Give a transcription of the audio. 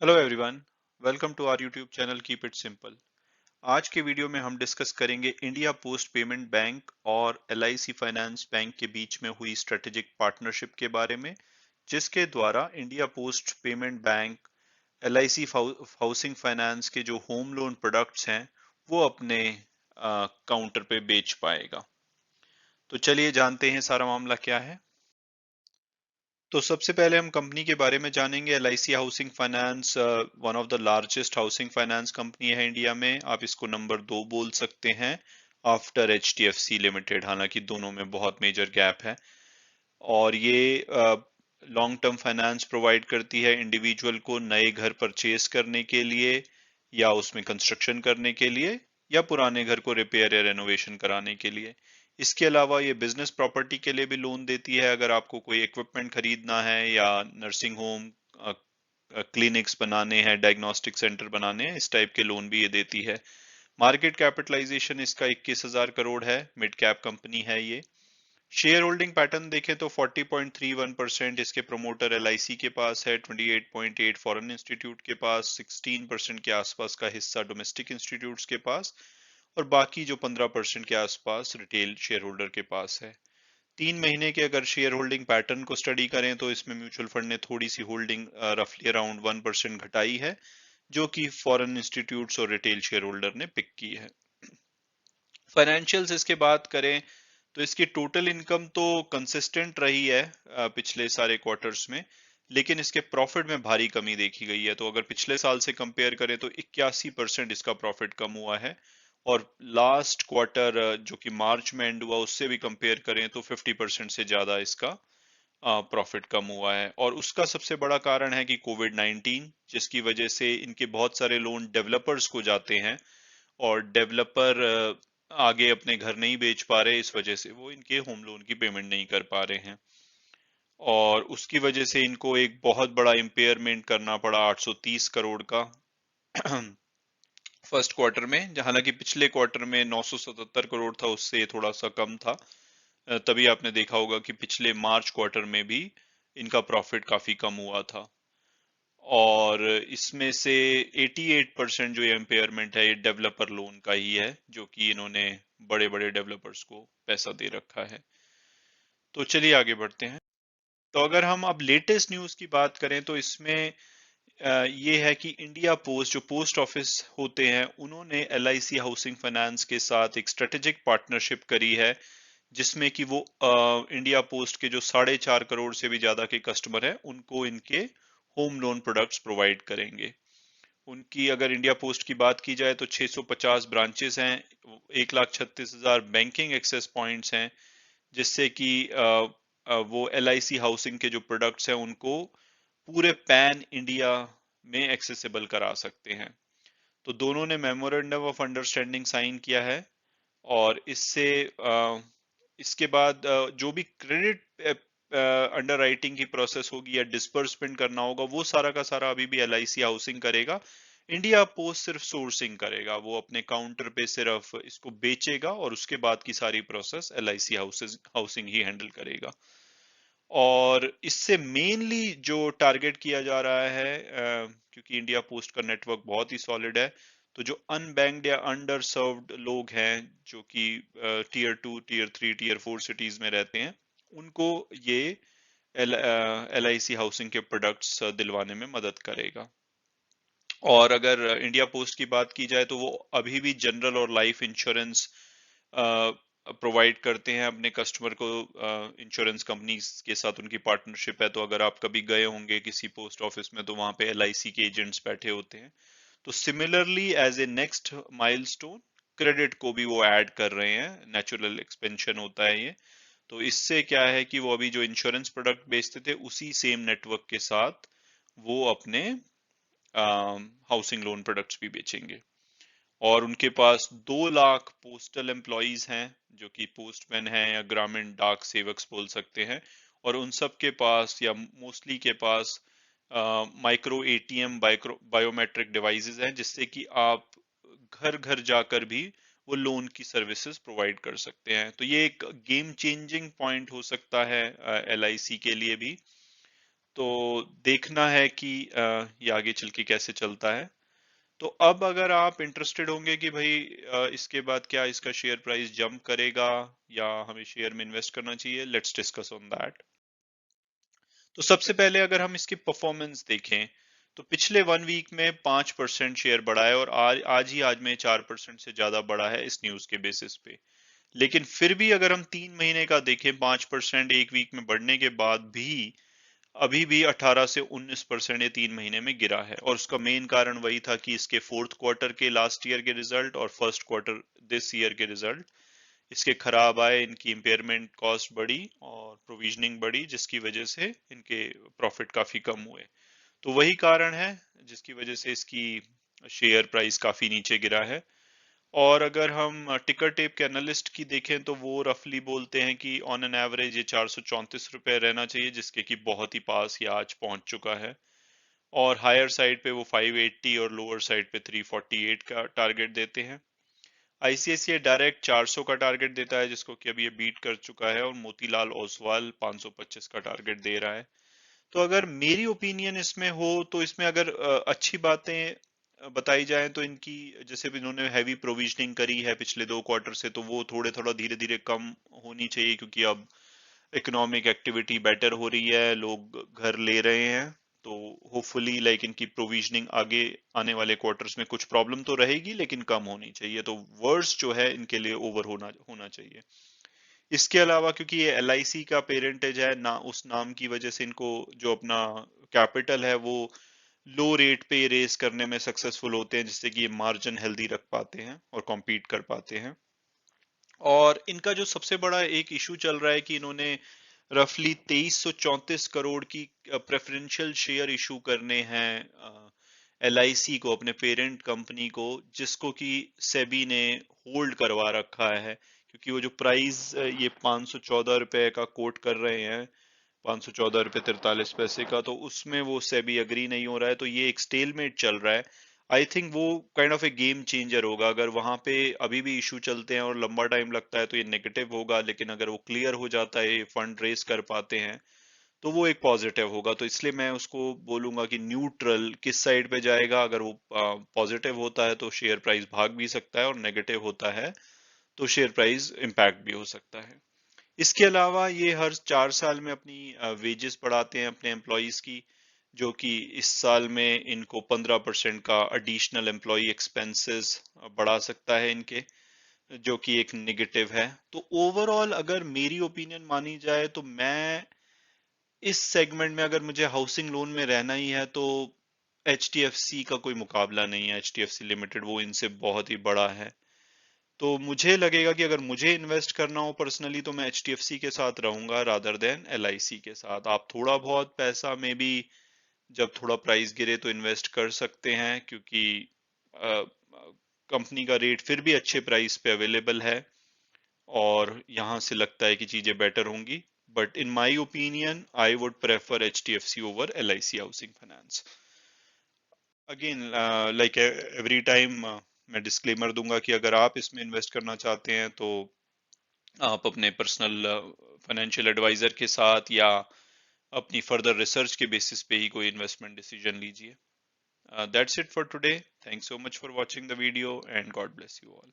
Hello everyone, welcome to our YouTube channel keep it simple. आज के video में हम डिस्कस करेंगे इंडिया पोस्ट पेमेंट बैंक और एलआईसी फाइनेंस बैंक के बीच में हुई स्ट्रेटेजिक पार्टनरशिप के बारे में, जिसके द्वारा India Post Payment bank LIC housing finance के जो होम लोन प्रोडक्ट्स हैं वो अपने काउंटर पे बेच पाएगा। तो चलिए जानते हैं सारा मामला क्या है। तो सबसे पहले हम कंपनी के बारे में जानेंगे। LIC housing finance one of the largest housing finance company है इंडिया में। आप इसको नंबर 2 बोल सकते हैं आफ्टर एचडीएफसी लिमिटेड, हालांकि दोनों में बहुत मेजर गैप है। और ये लॉन्ग टर्म फाइनेंस प्रोवाइड करती है इंडिविजुअल को नए घर परचेज करने के लिए, या उसमें कंस्ट्रक्शन करने के लिए, या पुराने घर को रिपेयर या रेनोवेशन कराने के लिए। इसके अलावा ये बिजनेस प्रॉपर्टी के लिए भी लोन देती है। अगर आपको कोई इक्विपमेंट खरीदना है या नर्सिंग होम, क्लिनिक्स बनाने हैं, डायग्नोस्टिक सेंटर बनाने हैं, इस टाइप के लोन भी ये देती है। मार्केट कैपिटलाइजेशन इसका 21,000 करोड़ है। मिड कैप कंपनी है ये। शेयर होल्डिंग पैटर्न देखें तो 40.31% इसके प्रोमोटर एलआईसी के पास है, 28.8 फॉरेन इंस्टीट्यूट के पास, 16% के आसपास का हिस्सा डोमेस्टिक इंस्टीट्यूट्स के पास, और बाकी जो 15% के आसपास रिटेल शेयर होल्डर के पास है। 3 महीने के अगर शेयर होल्डिंग पैटर्न को स्टडी करें तो इसमें म्यूचुअल फंड ने थोड़ी सी होल्डिंग रफली अराउंड 1% घटाई है, जो कि फॉरेन इंस्टीट्यूट्स और रिटेल शेयर होल्डर ने पिक की है। फाइनेंशियल्स इसके बात करें तो इसकी टोटल इनकम तो कंसिस्टेंट रही है पिछले सारे क्वार्टर्स में, लेकिन इसके प्रॉफिट में भारी कमी देखी गई है। तो अगर पिछले साल से कंपेयर करें तो 81% इसका प्रॉफिट कम हुआ है, और लास्ट क्वार्टर जो कि मार्च में एंड हुआ उससे भी कंपेयर करें तो 50% से ज्यादा इसका प्रॉफिट कम हुआ है। और उसका सबसे बड़ा कारण है कि कोविड-19, जिसकी वजह से इनके बहुत सारे लोन डेवलपर्स को जाते हैं, और डेवलपर आगे अपने घर नहीं बेच पा रहे, इस वजह से वो इनके होम लोन की पेमेंट नहीं कर पा रहे हैं। और उसकी वजह से इनको एक बहुत बड़ा इम्पेयरमेंट करना पड़ा 830 करोड़ का फर्स्ट क्वार्टर में, हालांकि पिछले क्वार्टर में 977 करोड़ था, उससे थोड़ा सा कम था। तभी आपने देखा होगा कि पिछले मार्च क्वार्टर में भी इनका प्रॉफिट काफी कम हुआ था। और इसमें से 88% जो ये इम्पेयरमेंट है ये डेवलपर लोन का ही है, जो कि इन्होंने बड़े बड़े डेवलपर्स को पैसा दे रखा है। तो चलिए आगे बढ़ते हैं। तो अगर हम अब लेटेस्ट न्यूज़ की बात करें तो इसमें ये है कि इंडिया पोस्ट, जो पोस्ट ऑफिस होते हैं, उन्होंने एलआईसी हाउसिंग फाइनेंस के साथ एक स्ट्रेटेजिक पार्टनरशिप करी है, जिसमें कि वो इंडिया पोस्ट के जो 4.5 करोड़ से भी ज्यादा के कस्टमर हैं उनको इनके होम लोन प्रोडक्ट्स प्रोवाइड करेंगे। उनकी अगर इंडिया पोस्ट की बात की जाए तो 650 ब्रांचेस हैं, 1,36,000 बैंकिंग एक्सेस पॉइंट्स हैं, जिससे कि वो एलआईसी हाउसिंग के जो प्रोडक्ट्स हैं उनको पूरे पैन इंडिया में एक्सेसिबल करा सकते हैं। तो दोनों ने मेमोरेंडम ऑफ अंडरस्टैंडिंग साइन किया है। और इससे इसके बाद जो भी क्रेडिट अंडर राइटिंग की प्रोसेस होगी या डिस्बर्समेंट करना होगा, वो सारा का सारा अभी भी एलआईसी हाउसिंग करेगा। इंडिया पोस्ट सिर्फ सोर्सिंग करेगा, वो अपने काउंटर पे सिर्फ इसको बेचेगा, और उसके बाद की सारी प्रोसेस एलआईसी हाउसिंग ही हैंडल करेगा। और इससे मेनली जो टारगेट किया जा रहा है, क्योंकि इंडिया पोस्ट का नेटवर्क बहुत ही सॉलिड है, तो जो अनबैंक्ड या अंडर सर्व्ड लोग हैं, जो कि टीयर 2, टीयर 3, टीयर 4 सिटीज में रहते हैं, उनको ये एलआईसी हाउसिंग के प्रोडक्ट्स दिलवाने में मदद करेगा। और अगर इंडिया पोस्ट की बात की जाए तो वो अभी भी जनरल और लाइफ इंश्योरेंस प्रोवाइड करते हैं अपने कस्टमर को। इंश्योरेंस कंपनी के साथ उनकी पार्टनरशिप है, तो अगर आप कभी गए होंगे किसी पोस्ट ऑफिस में तो वहां पे एलआईसी के एजेंट्स बैठे होते हैं। तो similarly as a next milestone, credit को भी वो ऐड कर रहे हैं, नेचुरल एक्सपेंशन होता है ये। तो इससे क्या है कि वो अभी जो इंश्योरेंस प्रोडक्ट बेचते थे उसी सेम नेटवर्क के साथ वो अपने हाउसिंग लोन प्रोडक्ट्स भी बेचेंगे। और उनके पास 2 लाख पोस्टल एम्प्लॉयज हैं, जो कि पोस्टमैन हैं या ग्रामीण डाक सेवक्स बोल सकते हैं। और उन सब के पास या मोस्टली के पास माइक्रो एटीएम, बायोमेट्रिक डिवाइसेस हैं, जिससे कि आप घर घर जाकर भी वो लोन की सर्विसेज प्रोवाइड कर सकते हैं। तो ये एक गेम चेंजिंग पॉइंट हो सकता है एलआईसी के लिए भी। तो देखना है कि ये आगे चल के कैसे चलता है। तो अब अगर आप इंटरेस्टेड होंगे कि भाई इसके बाद क्या इसका शेयर प्राइस जंप करेगा या हमें शेयर में इन्वेस्ट करना चाहिए, लेट्स डिस्कस ऑन दैट। तो सबसे पहले अगर हम इसकी परफॉर्मेंस देखें तो पिछले 1 वीक में 5% शेयर बढ़ा है और आज में 4% से ज्यादा बढ़ा है इस न्यूज के बेसिस पे। लेकिन फिर भी अगर हम 3 महीने का देखें, 5% एक वीक में बढ़ने के बाद भी अभी भी 18 से 19% ये 3 महीने में गिरा है। और उसका मेन कारण वही था कि इसके फोर्थ क्वार्टर के लास्ट ईयर के रिजल्ट और फर्स्ट क्वार्टर दिस ईयर के रिजल्ट इसके खराब आए, इनकी इम्पेयरमेंट कॉस्ट बढ़ी और प्रोविजनिंग बढ़ी, जिसकी वजह से इनके प्रॉफिट काफी कम हुए। तो वही कारण है जिसकी वजह से इसकी शेयर प्राइस काफी नीचे गिरा है। और अगर हम टिकर टेप के एनालिस्ट की देखें तो वो रफली बोलते हैं कि ऑन एन एवरेज ये 434 रुपए रहना चाहिए, जिसके कि बहुत ही पास ये आज पहुंच चुका है। और हायर साइड पे वो 580 और लोअर साइड पे 348 का टारगेट देते हैं। आईसीआईसीआई डायरेक्ट 400 का टारगेट देता है, जिसको कि अभी ये बीट कर चुका है। और मोतीलाल ओसवाल 525 का टारगेट दे रहा है। तो अगर मेरी ओपिनियन इसमें हो तो इसमें अगर अच्छी बातें बताई जाएं तो इनकी, जैसे भी इन्होंने हैवी प्रोविजनिंग करी है पिछले 2 क्वार्टर से, तो वो थोड़ा धीरे धीरे कम होनी चाहिए, क्योंकि अब इकोनॉमिक एक्टिविटी बेटर हो रही है, लोग घर ले रहे हैं। तो होपफुली लाइक इनकी प्रोविजनिंग आगे आने वाले क्वार्टर्स में कुछ प्रॉब्लम तो रहेगी लेकिन कम होनी चाहिए, तो वर्स जो है इनके लिए ओवर होना होना चाहिए। इसके अलावा क्योंकि ये एलआईसी का पेरेंटेज है ना, उस नाम की वजह से इनको जो अपना कैपिटल है वो लो रेट पे रेस करने में सक्सेसफुल होते हैं, जिससे कि ये मार्जिन हेल्दी रख पाते हैं और कॉम्पीट कर पाते हैं। और इनका जो सबसे बड़ा एक इशू चल रहा है कि इन्होंने रफली 2334 करोड़ की प्रेफरेंशियल शेयर इशू करने हैं एलआईसी को, अपने पेरेंट कंपनी को, जिसको कि सेबी ने होल्ड करवा रखा है। क्योंकि वो जो प्राइस ये 514 रुपए का कोट कर रहे हैं, 514 रुपए 43 पैसे का, तो उसमें वो सेबी अग्री नहीं हो रहा है, तो ये एक स्टेलमेट चल रहा है। आई थिंक वो kind of A game changer होगा। अगर वहां पे अभी भी इशू चलते हैं और लंबा टाइम लगता है तो ये नेगेटिव होगा, लेकिन अगर वो क्लियर हो जाता है, फंड रेस कर पाते हैं, तो वो एक पॉजिटिव होगा। तो इसलिए मैं उसको बोलूंगा कि न्यूट्रल किस साइड पे जाएगा। अगर वो पॉजिटिव होता है तो शेयर प्राइस भाग भी सकता है, और नेगेटिव होता है तो शेयर प्राइस इम्पैक्ट भी हो सकता है। इसके अलावा ये हर 4 साल में अपनी वेजेस बढ़ाते हैं अपने एम्प्लॉयज की, जो कि इस साल में इनको 15% का एडिशनल एम्प्लॉय एक्सपेंसेस बढ़ा सकता है इनके, जो कि एक नेगेटिव है। तो ओवरऑल अगर मेरी ओपिनियन मानी जाए तो मैं इस सेगमेंट में, अगर मुझे हाउसिंग लोन में रहना ही है, तो एचडीएफसी का कोई मुकाबला नहीं है। एचडीएफसी लिमिटेड वो इनसे बहुत ही बड़ा है। तो मुझे लगेगा कि अगर मुझे इन्वेस्ट करना हो पर्सनली तो मैं एचडीएफसी के साथ रहूंगा रादर देन एलआईसी के साथ। आप थोड़ा बहुत पैसा में भी जब थोड़ा प्राइस गिरे तो इन्वेस्ट कर सकते हैं, क्योंकि कंपनी का रेट फिर भी अच्छे प्राइस पे अवेलेबल है और यहाँ से लगता है कि चीजें बेटर होंगी। But in my opinion I would prefer HDFC over LIC housing finance. Again like every time मैं डिस्क्लेमर दूंगा कि अगर आप इसमें इन्वेस्ट करना चाहते हैं तो आप अपने पर्सनल फाइनेंशियल एडवाइजर के साथ या अपनी फर्दर रिसर्च के बेसिस पे ही कोई इन्वेस्टमेंट डिसीजन लीजिए। That's it for today. Thanks so much for watching the video and God bless you all.